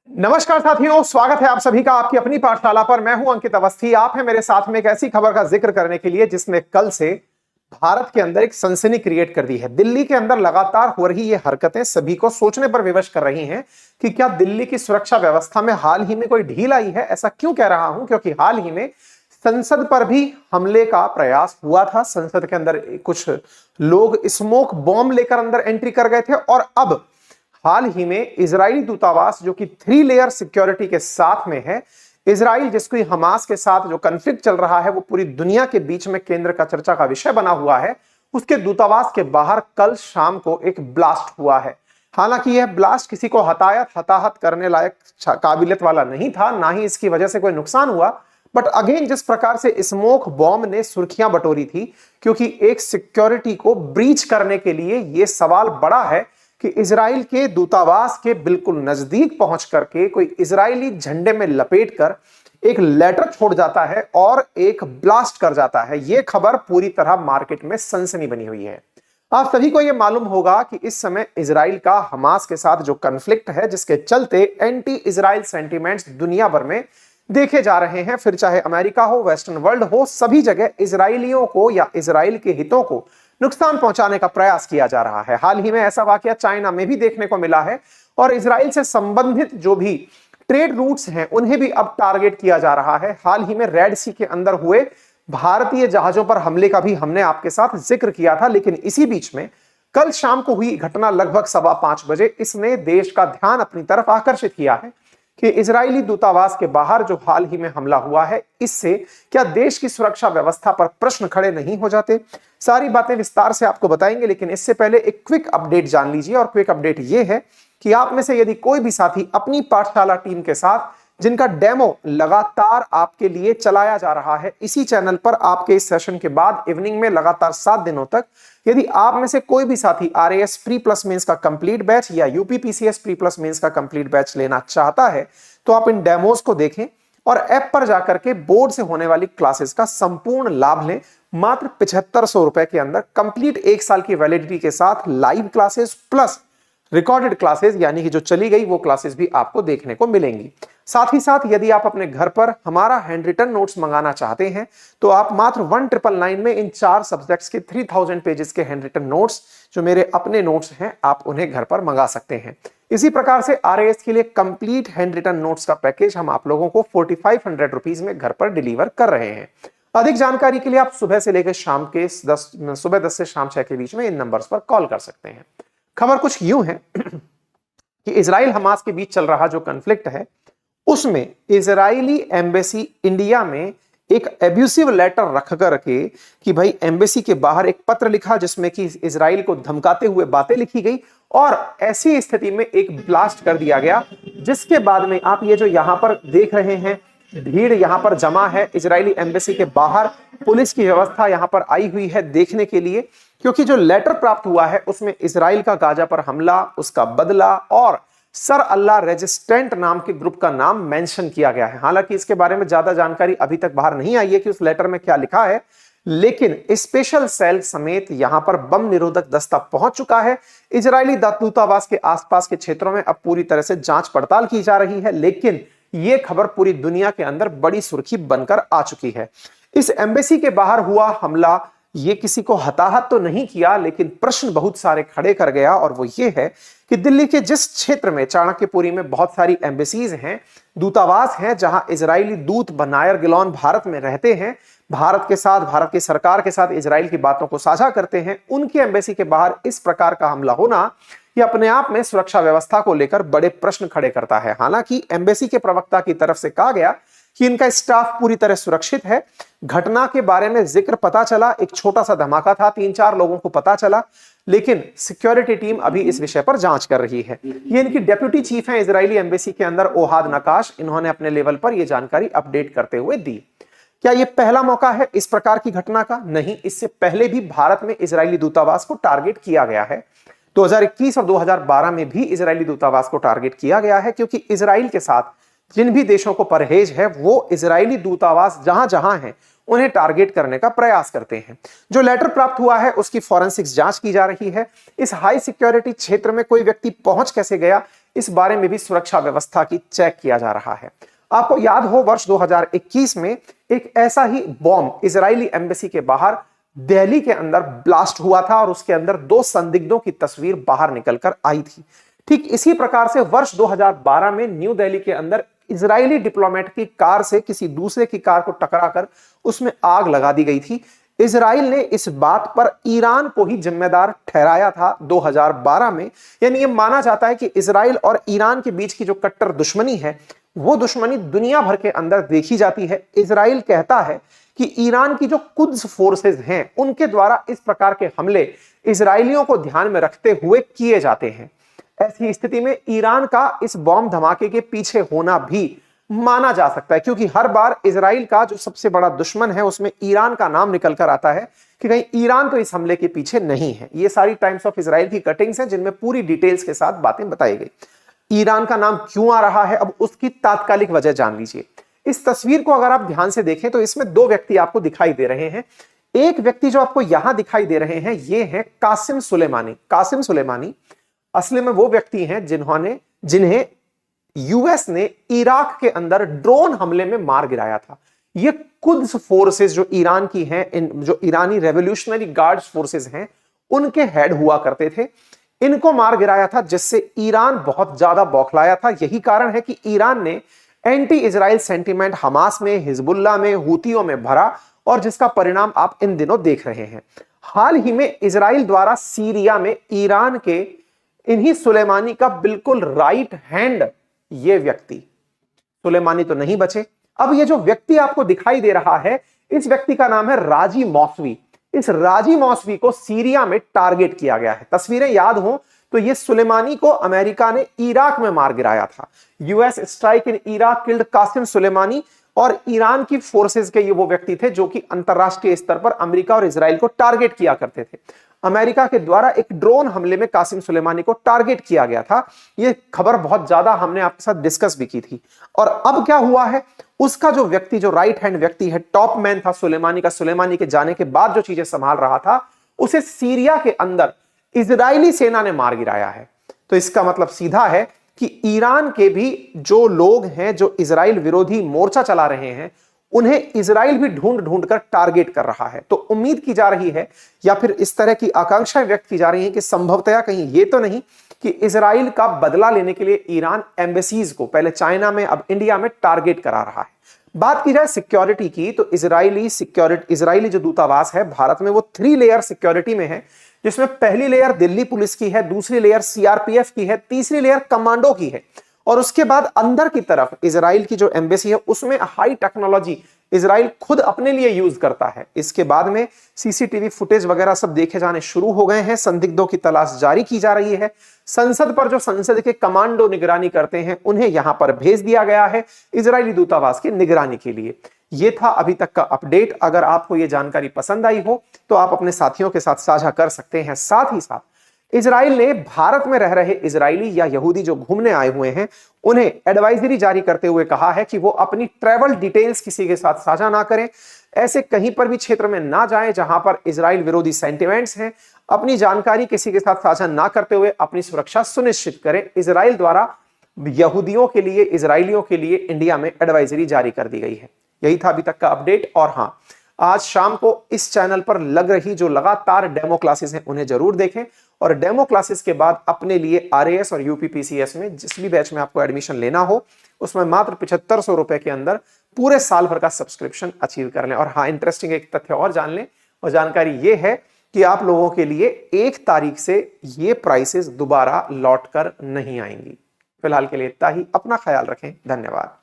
नमस्कार साथियों, स्वागत है आप सभी का आपकी अपनी पाठशाला पर। मैं हूं अंकित अवस्थी। आप हैं मेरे साथ में एक ऐसी खबर का जिक्र करने के लिए जिसने कल से भारत के अंदर एक सनसनी क्रिएट कर दी है। दिल्ली के अंदर लगातार हो रही ये हरकतें सभी को सोचने पर विवश कर रही हैं कि क्या दिल्ली की सुरक्षा व्यवस्था में हाल ही में कोई ढील आई है। ऐसा क्यों कह रहा हूं? क्योंकि हाल ही में संसद पर भी हमले का प्रयास हुआ था। संसद के अंदर कुछ लोग स्मोक बॉम्ब लेकर अंदर एंट्री कर गए थे और अब हाल ही में इजरायली दूतावास, जो कि 3 लेयर सिक्योरिटी के साथ में है, इजराइल जिसको हमास के साथ जो कॉन्फ्लिक्ट चल रहा है वो पूरी दुनिया के बीच में केंद्र का चर्चा का विषय बना हुआ है, उसके दूतावास के बाहर कल शाम को एक ब्लास्ट हुआ है। हालांकि यह ब्लास्ट किसी को हताहत करने लायक काबिलियत वाला नहीं था, ना ही इसकी वजह से कोई नुकसान हुआ। बट अगेन, जिस प्रकार से स्मोक बॉम्ब ने सुर्खियां बटोरी थी, क्योंकि एक सिक्योरिटी को ब्रीच करने के लिए यह सवाल बड़ा है कि इजराइल के दूतावास के बिल्कुल नजदीक पहुंच करके कोई इजरायली झंडे में लपेटकर एक लेटर छोड़ जाता है और एक ब्लास्ट कर जाता है। यह खबर पूरी तरह मार्केट में सनसनी बनी हुई है। आप सभी को यह मालूम होगा कि इस समय इजराइल का हमास के साथ जो कॉन्फ्लिक्ट है, जिसके चलते एंटी इजराइल सेंटीमेंट्स दुनिया भर में देखे जा रहे हैं। फिर चाहे अमेरिका हो, वेस्टर्न वर्ल्ड हो, सभी जगह इजरायलियों को या इजराइल के हितों को नुकसान पहुंचाने का प्रयास किया जा रहा है। हाल ही में ऐसा वाकया चाइना में भी देखने को मिला है और इजराइल से संबंधित जो भी ट्रेड रूट्स हैं उन्हें भी अब टारगेट किया जा रहा है। हाल ही में रेड सी के अंदर हुए भारतीय जहाजों पर हमले का भी हमने आपके साथ जिक्र किया था, लेकिन इसी बीच में कल शाम को हुई घटना लगभग 5:15 बजे, इसने देश का ध्यान अपनी तरफ आकर्षित किया है कि इजरायली दूतावास के बाहर जो हाल ही में हमला हुआ है, इससे क्या देश की सुरक्षा व्यवस्था पर प्रश्न खड़े नहीं हो जाते। सारी बातें विस्तार से आपको बताएंगे, लेकिन इससे पहले एक क्विक अपडेट जान लीजिए। और क्विक अपडेट यह है कि आप में से यदि कोई भी साथी अपनी पाठशाला टीम के साथ, जिनका डेमो लगातार आपके लिए चलाया जा रहा है इसी चैनल पर, आपके इस सेशन के बाद इवनिंग में लगातार 7 दिनों तक, यदि आप में से कोई भी साथी RAS प्री प्लस मेंस का कंप्लीट बैच या UPPCS प्री प्लस मेंस का कंप्लीट बैच लेना चाहता है, तो आप इन डेमोज को देखें और ऐप पर जाकर के बोर्ड से होने वाली क्लासेस का संपूर्ण लाभ लें। मात्र 7500 रुपए के अंदर कंप्लीट 1 साल की वैलिडिटी के साथ live classes plus recorded classes, यानी कि जो चली गई वो क्लासेस भी आपको देखने को मिलेंगी। साथ ही साथ यदि आप अपने घर पर हमारा हैंड रिटन नोट्स मंगाना चाहते हैं तो आप मात्र 1999 में इन 4 सब्जेक्ट्स के 3000 पेजेस के हैंड रिटन नोट्स, जो मेरे अपने नोट्स हैं, आप उन्हें घर पर मंगा सकते हैं। इसी प्रकार से RAS के लिए कंप्लीट हैंड रिटन नोट्स का पैकेज हम आप लोगों को 4500 रुपीज में घर पर डिलीवर कर रहे हैं। अधिक जानकारी के लिए आप सुबह से लेकर सुबह 10 से शाम 6 के बीच में इन नंबर्स पर कॉल कर सकते हैं। खबर कुछ यूं है कि इजराइल हमास के बीच चल रहा जो कॉन्फ्लिक्ट है, उसमें इजरायली एम्बेसी इंडिया में एक एब्यूसिव लेटर रख करके कि भाई एम्बेसी के बाहर एक पत्र लिखा जिसमें कि इजराइल को धमकाते हुए बातें लिखी गई और ऐसी स्थिति में एक ब्लास्ट कर दिया गया, जिसके बाद में आप ये जो यहां पर देख रहे हैं भीड़ यहां पर जमा है इजरायली एम्बेसी के बाहर, पुलिस की व्यवस्था यहां पर आई हुई है देखने के लिए, क्योंकि जो लेटर प्राप्त हुआ है उसमें इजराइल का गाजा पर हमला, उसका बदला और सर अल्लाह रेजिस्टेंट नाम के ग्रुप का नाम मेंशन किया गया है। हालांकि इसके बारे में ज्यादा जानकारी अभी तक बाहर नहीं आई है कि उस लेटर में क्या लिखा है, लेकिन स्पेशल सेल समेत यहां पर बम निरोधक दस्ता पहुंच चुका है। इजरायली दूतावास के आसपास के क्षेत्रों में अब पूरी तरह से जांच पड़ताल की जा रही है, लेकिन यह खबर पूरी दुनिया के अंदर बड़ी सुर्खी बनकर आ चुकी है। इस एम्बेसी के बाहर हुआ हमला ये किसी को हताहत तो नहीं किया, लेकिन प्रश्न बहुत सारे खड़े कर गया, और वो ये है कि दिल्ली के जिस क्षेत्र में चाणक्यपुरी में बहुत सारी एम्बेसीज हैं, दूतावास हैं, जहां इजरायली दूत बनायर गिलोन भारत में रहते हैं, भारत के साथ, भारत की सरकार के साथ इजराइल की बातों को साझा करते हैं, उनकी एम्बेसी के बाहर इस प्रकार का हमला होना ये अपने आप में सुरक्षा व्यवस्था को लेकर बड़े प्रश्न खड़े करता है। हालांकि एम्बेसी के प्रवक्ता की तरफ से कहा गया कि इनका स्टाफ पूरी तरह सुरक्षित है। घटना के बारे में जिक्र पता चला, एक छोटा सा धमाका था, 3-4 लोगों को पता चला, लेकिन सिक्योरिटी टीम अभी इस विषय पर जांच कर रही है। ये इनकी डेप्यूटी चीफ हैं इजरायली एम्बेसी के अंदर, ओहाद नकाश, इन्होंने अपने लेवल पर यह जानकारी अपडेट करते हुए दी। क्या यह पहला मौका है इस प्रकार की घटना का? नहीं, इससे पहले भी भारत में इजरायली दूतावास को टारगेट किया गया है। 2021 और 2012 में भी इजरायली दूतावास को टारगेट किया गया है, क्योंकि इजराइल के साथ जिन भी देशों को परहेज है वो इजरायली दूतावास जहां जहां हैं उन्हें टारगेट करने का प्रयास करते हैं। जो लेटर प्राप्त हुआ है उसकी फॉरेंसिक्स जांच की जा रही है। इस हाई सिक्योरिटी क्षेत्र में कोई व्यक्ति पहुंच कैसे गया, इस बारे में भी सुरक्षा व्यवस्था की चेक किया जा रहा है। आपको याद हो वर्ष 2021 में एक ऐसा ही बॉम्ब इजरायली एम्बेसी के बाहर दिल्ली के अंदर ब्लास्ट हुआ था और उसके अंदर 2 संदिग्धों की तस्वीर बाहर निकलकर आई थी। ठीक इसी प्रकार से वर्ष 2012 में न्यू दिल्ली के अंदर इजरायली डिप्लोमेट की कार से किसी दूसरे की कार को टकराकर उसमें आग लगा दी गई थी। इजराइल ने इस बात पर ईरान को ही जिम्मेदार ठहराया था 2012 में। यानी यह माना जाता है कि इजराइल और ईरान के बीच की जो कट्टर दुश्मनी है वो दुश्मनी दुनिया भर के अंदर देखी जाती है। इजराइल कहता है कि ईरान की जो कुद्स फोर्सेस हैं उनके द्वारा इस प्रकार के हमले इजरायलियों को ध्यान में रखते हुए किए जाते हैं। ऐसी स्थिति में ईरान का इस बॉम्ब धमाके के पीछे होना भी माना जा सकता है, क्योंकि हर बार इजराइल का जो सबसे बड़ा दुश्मन है उसमें ईरान का नाम निकल कर आता है कि कहीं ईरान तो इस हमले के पीछे नहीं है। ये सारी टाइम्स ऑफ इजराइल की कटिंग्स हैं जिनमें पूरी डिटेल्स के साथ बातें बताई गई। ईरान का नाम क्यों आ रहा है, अब उसकी तात्कालिक वजह जान लीजिए। इस तस्वीर को अगर आप ध्यान से देखें तो इसमें 2 व्यक्ति आपको दिखाई दे रहे हैं। एक व्यक्ति जो आपको यहां दिखाई दे रहे हैं ये है कासिम सुलेमानी। कासिम सुलेमानी असली में वो व्यक्ति हैं जिन्हें यूएस ने इराक के अंदर ड्रोन हमले में मार गिराया था। ये कुद्स फोर्सेस जो ईरान की हैं, जो ईरानी रेवोल्यूशनरी गार्ड्स फोर्सेस हैं, उनके हेड हुआ करते थे। इनको मार गिराया था जिससे ईरान बहुत ज्यादा बौखलाया था। यही कारण है कि ईरान ने एंटी इजराइल सेंटीमेंट हमास में, हिजबुल्लाह में, हूतियों में भरा और जिसका परिणाम आप इन दिनों देख रहे हैं। हाल ही में इजराइल द्वारा सीरिया में ईरान के इन्हीं सुलेमानी का बिल्कुल राइट हैंड ये व्यक्ति, सुलेमानी तो नहीं बचे। अब ये जो व्यक्ति आपको दिखाई दे रहा है इस व्यक्ति का नाम है राजी मौसवी। इस राजी मौसवी को सीरिया में टारगेट किया गया है। तस्वीरें याद हो तो ये सुलेमानी को अमेरिका ने इराक में मार गिराया था। US strike in Iraq killed Qasim Soleimani, और ईरान की फोर्सेस के ये वो व्यक्ति थे जो कि अंतरराष्ट्रीय स्तर पर अमेरिका और इजराइल को टारगेट किया करते थे। अमेरिका के द्वारा एक ड्रोन हमले में कासिम सुलेमानी को टारगेट किया गया था। यह खबर बहुत ज्यादा हमने आपके साथ डिस्कस भी की थी। और अब क्या हुआ है, उसका जो व्यक्ति, जो राइट हैंड व्यक्ति है, टॉप मैन था सुलेमानी का, सुलेमानी के जाने के बाद जो चीजें संभाल रहा था, उसे सीरिया के अंदर इजरायली सेना ने मार गिराया है। तो इसका मतलब सीधा है कि ईरान के भी जो लोग हैं जो इजराइल विरोधी मोर्चा चला रहे हैं उन्हें इजराइल भी ढूंढ ढूंढ कर टारगेट कर रहा है। तो उम्मीद की जा रही है या फिर इस तरह की आकांक्षाएं व्यक्त की जा रही हैं कि संभवतया कहीं ये तो नहीं कि इजराइल का बदला लेने के लिए ईरान एम्बेसीज को पहले चाइना में अब इंडिया में टारगेट करा रहा है। बात की जाए सिक्योरिटी की तो इजरायली जो दूतावास है भारत में वो 3 लेयर सिक्योरिटी में है, जिसमें पहली लेयर दिल्ली पुलिस की है, दूसरी लेयर सीआरपीएफ की है, तीसरी लेयर कमांडो की है, और उसके बाद अंदर की तरफ इजराइल की जो एम्बेसी है उसमें हाई टेक्नोलॉजी इजराइल खुद अपने लिए यूज करता है। इसके बाद में सीसीटीवी फुटेज वगैरह सब देखे जाने शुरू हो गए हैं। संदिग्धों की तलाश जारी की जा रही है। संसद पर जो संसद के कमांडो निगरानी करते हैं उन्हें यहां पर भेज दिया गया है इजरायली दूतावास की निगरानी के लिए। यह था अभी तक का अपडेट। अगर आपको यह जानकारी पसंद आई हो तो आप अपने साथियों के साथ साझा कर सकते हैं। साथ ही साथ इजराइल ने भारत में रह रहे इजरायली या यहूदी जो घूमने आए हुए हैं उन्हें एडवाइजरी जारी करते हुए कहा है कि वो अपनी ट्रैवल डिटेल्स किसी के साथ साझा ना करें, ऐसे कहीं पर भी क्षेत्र में ना जाएं जहां पर इजराइल विरोधी सेंटिमेंट्स हैं। अपनी जानकारी किसी के साथ साझा ना करते हुए अपनी सुरक्षा सुनिश्चित करें। इजराइल द्वारा यहूदियों के लिए, इजरायलियों के लिए इंडिया में एडवाइजरी जारी कर दी गई है। यही था अभी तक का अपडेट। और हां, आज शाम को इस चैनल पर लग रही जो लगातार डेमो क्लासेस हैं उन्हें जरूर देखें, और डेमो क्लासेस के बाद अपने लिए आरएएस और यूपीपीसीएस में जिस भी बैच में आपको एडमिशन लेना हो उसमें मात्र 7500 रुपए के अंदर पूरे साल भर का सब्सक्रिप्शन अचीव कर लें। और हाँ, इंटरेस्टिंग एक तथ्य और जान लें, और जानकारी ये है कि आप लोगों के लिए 1 तारीख से ये प्राइसेस दोबारा लौट कर नहीं आएंगी। फिलहाल के लिए इतना ही। अपना ख्याल रखें। धन्यवाद।